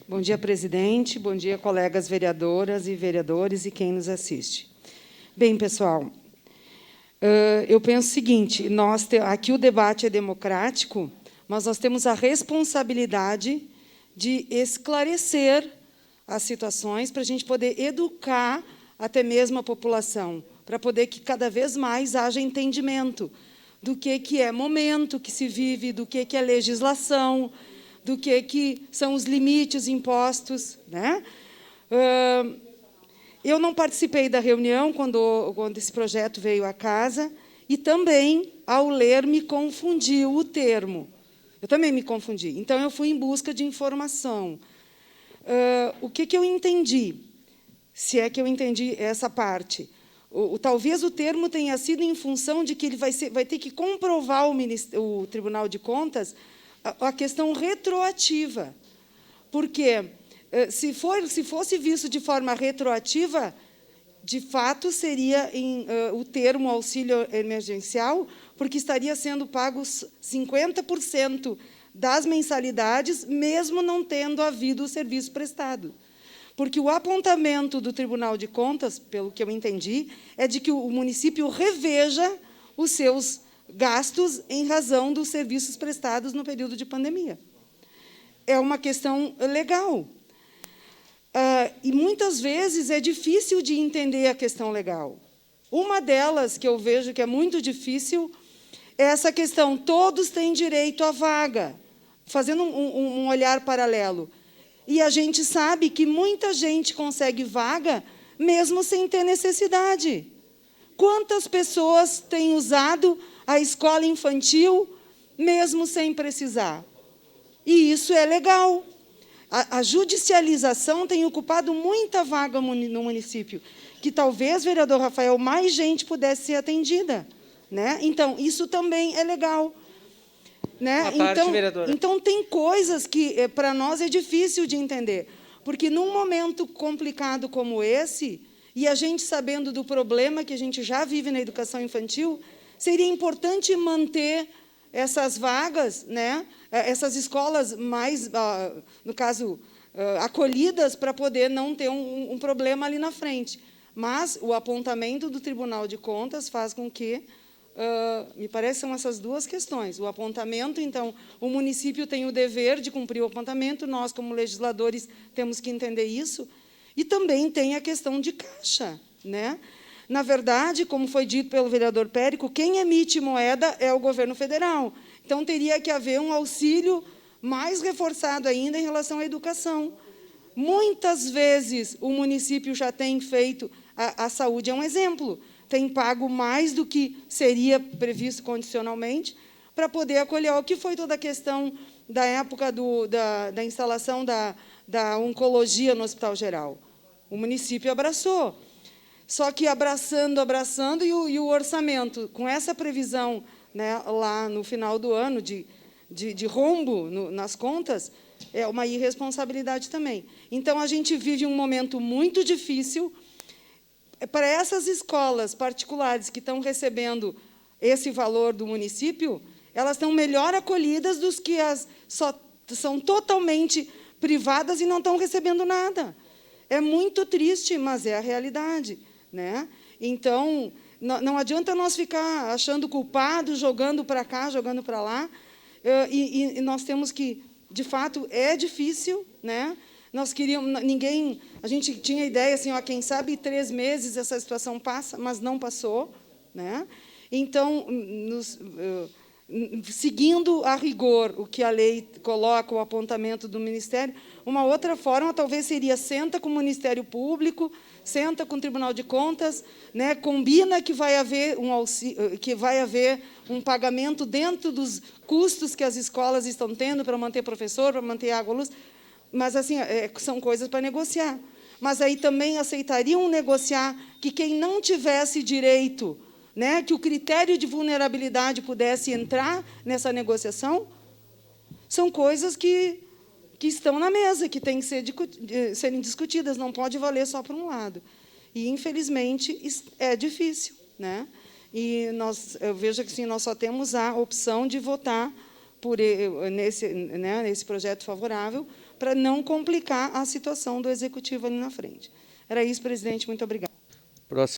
Bom dia, presidente. Bom dia, colegas vereadoras e vereadores e quem nos assiste. Bem, pessoal, eu penso o seguinte, aqui o debate é democrático, mas nós temos a responsabilidade de esclarecer as situações para a gente poder educar até mesmo a população, para poder que cada vez mais haja entendimento do que é momento que se vive, do que é legislação, do que são os limites impostos, né? Eu não participei da reunião quando esse projeto veio à casa e também, ao ler, me confundiu o termo. Eu também me confundi. Então, eu fui em busca de informação. O que eu entendi? Se é que eu entendi essa parte. Talvez o termo tenha sido em função de que ele vai ter que comprovar o Tribunal de Contas a questão retroativa. Porque, se fosse visto de forma retroativa, de fato, seria o termo auxílio emergencial, porque estaria sendo pagos 50% das mensalidades, mesmo não tendo havido o serviço prestado. Porque o apontamento do Tribunal de Contas, pelo que eu entendi, é de que o município reveja os seus gastos em razão dos serviços prestados no período de pandemia. É uma questão legal. E, muitas vezes, é difícil de entender a questão legal. Uma delas, que eu vejo que é muito difícil, é essa questão, todos têm direito à vaga, fazendo um olhar paralelo. E a gente sabe que muita gente consegue vaga mesmo sem ter necessidade. Quantas pessoas têm usado a escola infantil mesmo sem precisar? E isso é legal. A judicialização tem ocupado muita vaga no município, que talvez, vereador Rafael, mais gente pudesse ser atendida, né? Então, isso também é legal. Né? Então, tem coisas que, para nós, é difícil de entender. Porque, num momento complicado como esse, e a gente sabendo do problema que a gente já vive na educação infantil, seria importante manter essas vagas, né? Essas escolas mais, no caso, acolhidas, para poder não ter um problema ali na frente. Mas o apontamento do Tribunal de Contas faz com que, me parece que são essas duas questões. O apontamento, então, o município tem o dever de cumprir o apontamento, nós, como legisladores, temos que entender isso, e também tem a questão de caixa, né? Na verdade, como foi dito pelo vereador Périco, quem emite moeda é o governo federal. Então, teria que haver um auxílio mais reforçado ainda em relação à educação. Muitas vezes, o município já tem feito, a saúde é um exemplo, tem pago mais do que seria previsto condicionalmente para poder acolher. O que foi toda a questão da época da instalação da oncologia no Hospital Geral? O município abraçou. Só que abraçando, e o orçamento, com essa previsão, né, lá no final do ano, de rombo nas contas, é uma irresponsabilidade também. Então, a gente vive um momento muito difícil. Para essas escolas particulares que estão recebendo esse valor do município, elas estão melhor acolhidas dos que são totalmente privadas e não estão recebendo nada. É muito triste, mas é a realidade, né? Então, não adianta nós ficar achando culpado, jogando para cá, jogando para lá, e nós temos que, de fato, é difícil, né? Nós queríamos, a gente tinha ideia, assim, quem sabe 3 meses essa situação passa, mas não passou, né? Então, seguindo a rigor o que a lei coloca, o apontamento do Ministério, uma outra forma talvez seria senta com o Ministério Público, senta com o Tribunal de Contas, né, combina que vai haver um pagamento dentro dos custos que as escolas estão tendo para manter professor, para manter água, luz, mas assim, são coisas para negociar. Mas aí também aceitariam negociar que quem não tivesse direito, né, que o critério de vulnerabilidade pudesse entrar nessa negociação? São coisas que estão na mesa, que têm que serem discutidas, não pode valer só para um lado. E, infelizmente, é difícil, né? E eu vejo que sim, nós só temos a opção de votar nesse projeto favorável, para não complicar a situação do Executivo ali na frente. Era isso, presidente. Muito obrigada. Próximo.